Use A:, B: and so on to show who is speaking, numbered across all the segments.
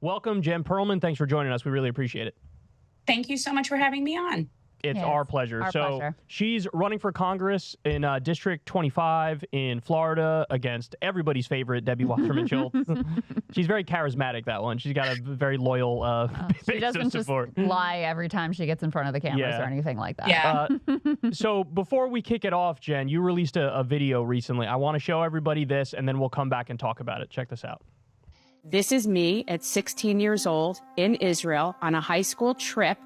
A: Welcome, Jen Pereleman. Thanks for joining us. We really appreciate it.
B: Thank you so much for having me on.
A: It's our pleasure. She's running for Congress in District 25 in Florida against everybody's favorite, Debbie Wasserman Schultz. She's very charismatic, that one. She's got a very loyal
C: she doesn't just lie every time she gets in front of the cameras or anything like that.
B: Yeah.
A: So before we kick it off, Jen, you released a video recently. I want to show everybody this, and then we'll come back and talk about it. Check this out.
D: This is me at 16 years old in Israel on a high school trip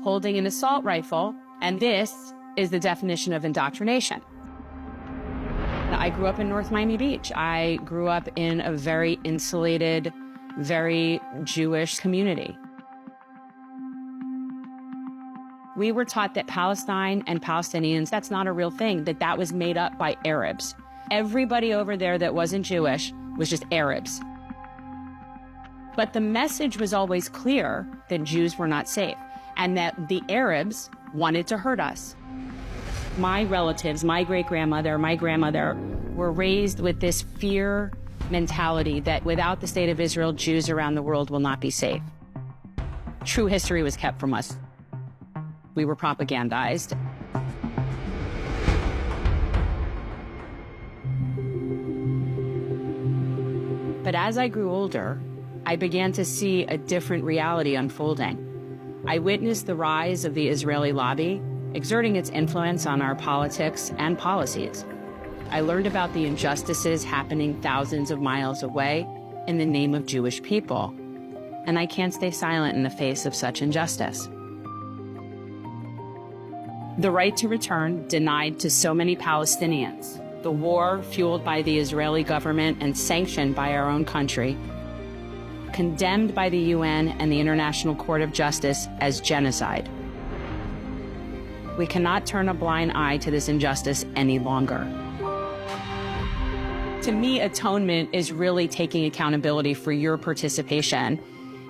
D: holding an assault rifle, and this is the definition of indoctrination. I grew up in North Miami Beach. I grew up in a very insulated, very Jewish community. We were taught that Palestine and Palestinians, that's not a real thing, that was made up by Arabs. Everybody over there that wasn't Jewish was just Arabs. But the message was always clear that Jews were not safe and that the Arabs wanted to hurt us. My relatives, my great-grandmother, my grandmother were raised with this fear mentality that without the state of Israel, Jews around the world will not be safe. True history was kept from us. We were propagandized. But as I grew older, I began to see a different reality unfolding. I witnessed the rise of the Israeli lobby, exerting its influence on our politics and policies. I learned about the injustices happening thousands of miles away in the name of Jewish people. And I can't stay silent in the face of such injustice. The right to return denied to so many Palestinians. The war fueled by the Israeli government and sanctioned by our own country, condemned by the UN and the International Court of Justice as genocide. We cannot turn a blind eye to this injustice any longer. To me, atonement is really taking accountability for your participation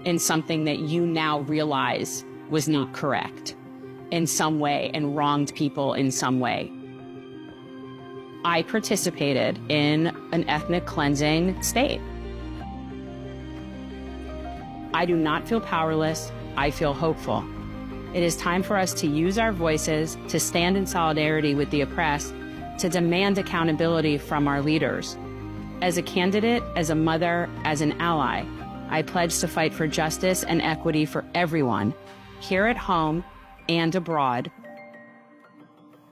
D: in something that you now realize was not correct in some way and wronged people in some way. I participated in an ethnic cleansing state. I do not feel powerless. I feel hopeful. It is time for us to use our voices, to stand in solidarity with the oppressed, to demand accountability from our leaders. As a candidate, as a mother, as an ally, I pledge to fight for justice and equity for everyone, here at home and abroad.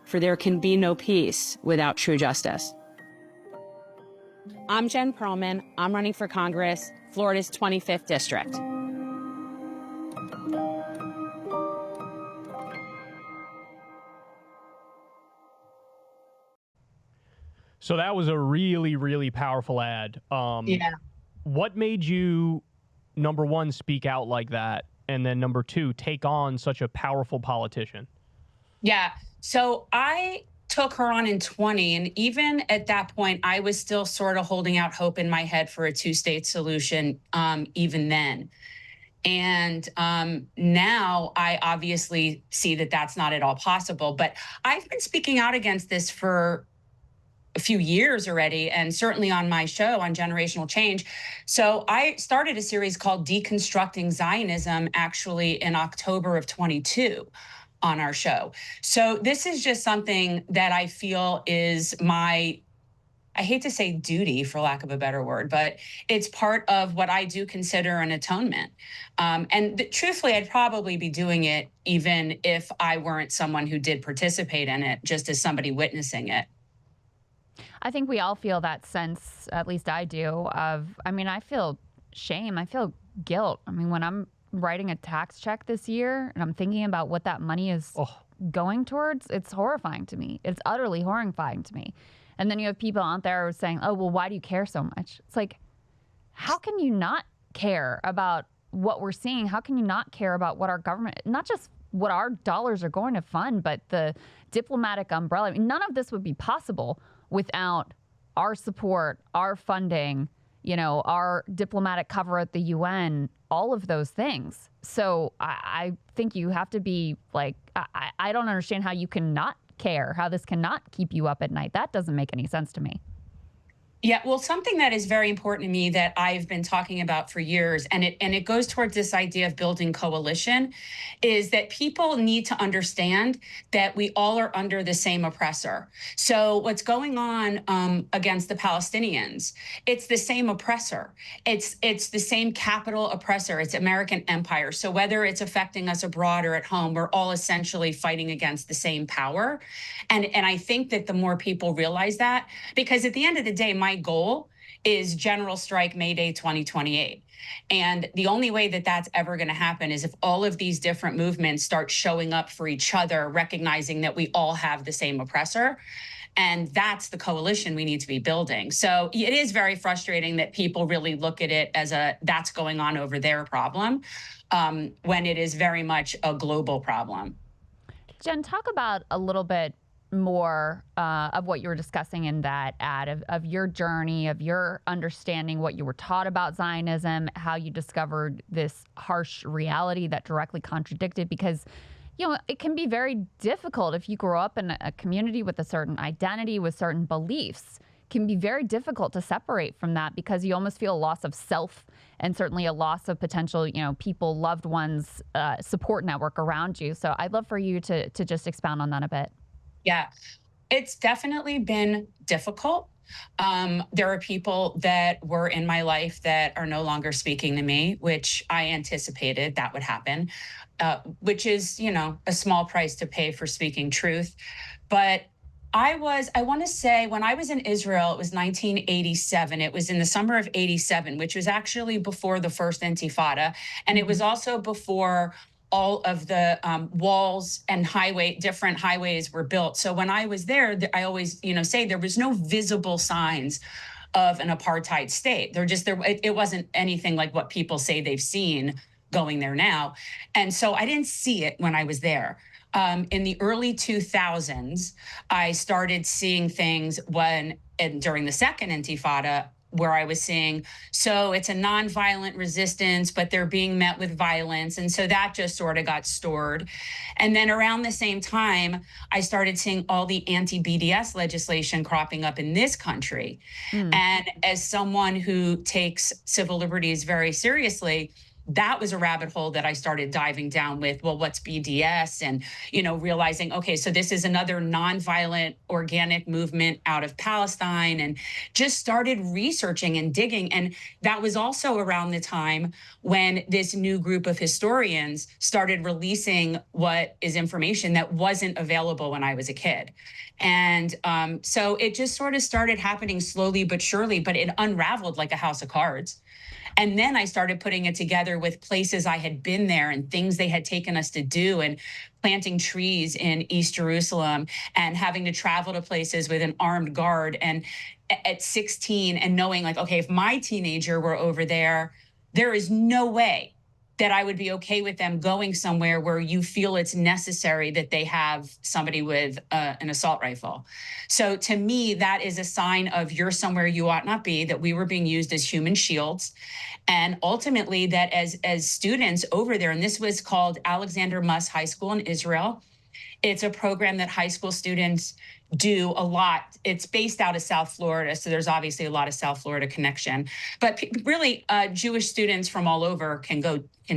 D: For there can be no peace without true justice. I'm Jen Pereleman. I'm running for Congress, Florida's 25th district.
A: So that was a really, really powerful ad.
B: Yeah.
A: What made you, number one, speak out like that, and then number two, take on such a powerful politician?
B: Yeah. So I took her on in 20, and even at that point, I was still sort of holding out hope in my head for a two-state solution, even then. And now I obviously see that that's not at all possible. But I've been speaking out against this for a few years already, and certainly on my show on generational change. So I started a series called Deconstructing Zionism, actually in October of 22 on our show. So this is just something that I feel is my, I hate to say duty for lack of a better word, but it's part of what I do consider an atonement. Truthfully, I'd probably be doing it even if I weren't someone who did participate in it, just as somebody witnessing it.
C: I think we all feel that sense, at least I do, of, I feel shame. I feel guilt. When I'm writing a tax check this year and I'm thinking about what that money is going towards, it's horrifying to me. It's utterly horrifying to me. And then you have people out there saying, oh, well, why do you care so much? It's like, how can you not care about what we're seeing? How can you not care about what our government, not just what our dollars are going to fund, but the diplomatic umbrella? None of this would be possible without our support, our funding, our diplomatic cover at the UN, all of those things. So I think you have to be like, I don't understand how you cannot care, how this cannot keep you up at night. That doesn't make any sense to me.
B: Yeah, well, something that is very important to me that I've been talking about for years, and it goes towards this idea of building coalition, is that people need to understand that we all are under the same oppressor. So what's going on against the Palestinians? It's the same oppressor. It's the same capital oppressor. It's American empire. So whether it's affecting us abroad or at home, we're all essentially fighting against the same power. And I think that the more people realize that, because at the end of the day, my goal is general strike May Day 2028. And the only way that that's ever going to happen is if all of these different movements start showing up for each other, recognizing that we all have the same oppressor. And that's the coalition we need to be building. So it is very frustrating that people really look at it as that's going on over their problem, when it is very much a global problem.
C: Jen, talk about a little bit more of what you were discussing in that ad, of your journey, of your understanding what you were taught about Zionism, how you discovered this harsh reality that directly contradicted, because it can be very difficult if you grow up in a community with a certain identity, with certain beliefs. It can be very difficult to separate from that because you almost feel a loss of self and certainly a loss of potential, people, loved ones, support network around you. So I'd love for you to just expound on that a bit.
B: Yeah, it's definitely been difficult. There are people that were in my life that are no longer speaking to me, which I anticipated that would happen, which is, a small price to pay for speaking truth. But I want to say when I was in Israel, it was 1987. It was in the summer of 87, which was actually before the first Intifada. And it was also before all of the walls and different highways were built. So when I was there, I always, say there was no visible signs of an apartheid state. It wasn't anything like what people say they've seen going there now. And so I didn't see it when I was there. In the early 2000s, I started seeing things during the second Intifada, where I was seeing, so it's a nonviolent resistance, but they're being met with violence. And so that just sort of got stored. And then around the same time, I started seeing all the anti-BDS legislation cropping up in this country. And as someone who takes civil liberties very seriously, that was a rabbit hole that I started diving down with, well, what's BDS? And, realizing, okay, so this is another nonviolent organic movement out of Palestine, and just started researching and digging. And that was also around the time when this new group of historians started releasing what is information that wasn't available when I was a kid. And so it just sort of started happening slowly but surely, but it unraveled like a house of cards. And then I started putting it together with places I had been there and things they had taken us to do, and planting trees in East Jerusalem and having to travel to places with an armed guard. And at 16 and knowing like, okay, if my teenager were over there, there is no way that I would be okay with them going somewhere where you feel it's necessary that they have somebody with an assault rifle. So to me, that is a sign of you're somewhere you ought not be, that we were being used as human shields. And ultimately that as students over there, and this was called Alexander Muss High School in Israel. It's a program that high school students do a lot. It's based out of South Florida, so there's obviously a lot of South Florida connection. But really, Jewish students from all over can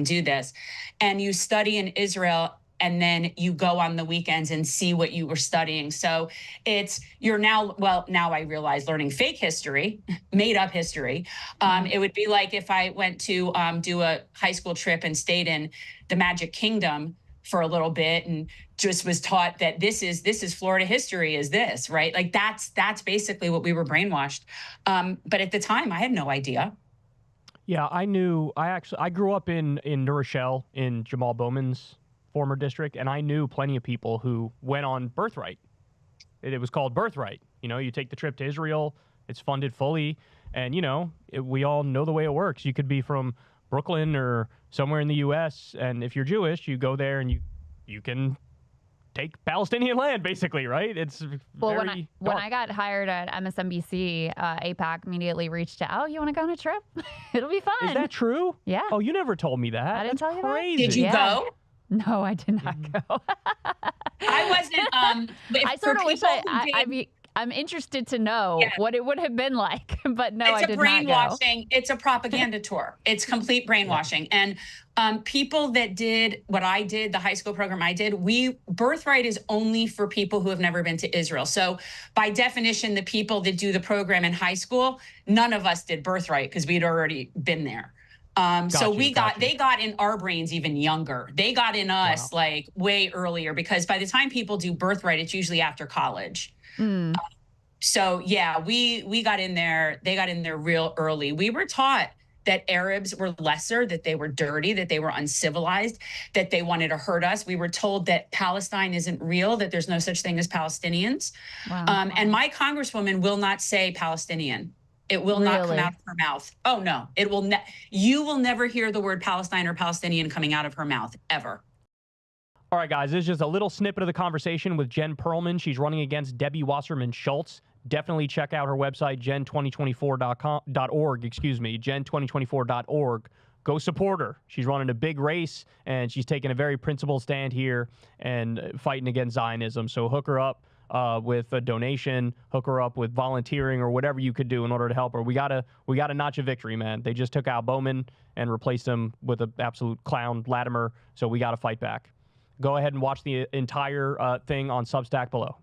B: do this. And you study in Israel, and then you go on the weekends and see what you were studying. So now I realize learning fake history, made up history. It would be like if I went to do a high school trip and stayed in the Magic Kingdom for a little bit and just was taught that this is Florida history, is this, right? Like that's basically what we were brainwashed. But at the time I had no idea.
A: Yeah, I grew up in New Rochelle, in Jamal Bowman's former district, and I knew plenty of people who went on Birthright. It was called Birthright. You take the trip to Israel, it's funded fully, and we all know the way it works. You could be from Brooklyn or somewhere in the U.S., and if you're Jewish, you go there and you can take Palestinian land, basically, right? It's
C: when I got hired at MSNBC, AIPAC immediately reached out. Oh, you want to go on a trip? It'll be fun.
A: Is that true?
C: Yeah.
A: Oh, you never told me that.
C: I didn't tell you
A: crazy.
C: that.
B: Did you go?
C: No, I did not go.
B: I wasn't.
C: I sort of wish I'm interested to know what it would have been like, but no, I did not go.
B: It's a brainwashing. It's a propaganda tour. It's complete brainwashing. And people that did what I did, the high school program I did, birthright is only for people who have never been to Israel. So by definition, the people that do the program in high school, none of us did birthright because we'd already been there. They got in our brains even younger. They got in us like way earlier, because by the time people do birthright, it's usually after college. So yeah, we got in there. They got in there real early. We were taught that Arabs were lesser, that they were dirty, that they were uncivilized, that they wanted to hurt us. We were told that Palestine isn't real, that there's no such thing as Palestinians. Wow. And my congresswoman will not say Palestinian. It will not come out of her mouth. Oh no, it will. You will never hear the word Palestine or Palestinian coming out of her mouth ever.
A: All right, guys, this is just a little snippet of the conversation with Jen Pereleman. She's running against Debbie Wasserman Schultz. Definitely check out her website, gen2024.org, gen2024.org. Go support her. She's running a big race, and she's taking a very principled stand here and fighting against Zionism. So hook her up with a donation, hook her up with volunteering or whatever you could do in order to help her. We gotta notch a victory, man. They just took out Bowman and replaced him with an absolute clown, Latimer, so we got to fight back. Go ahead and watch the entire thing on Substack below.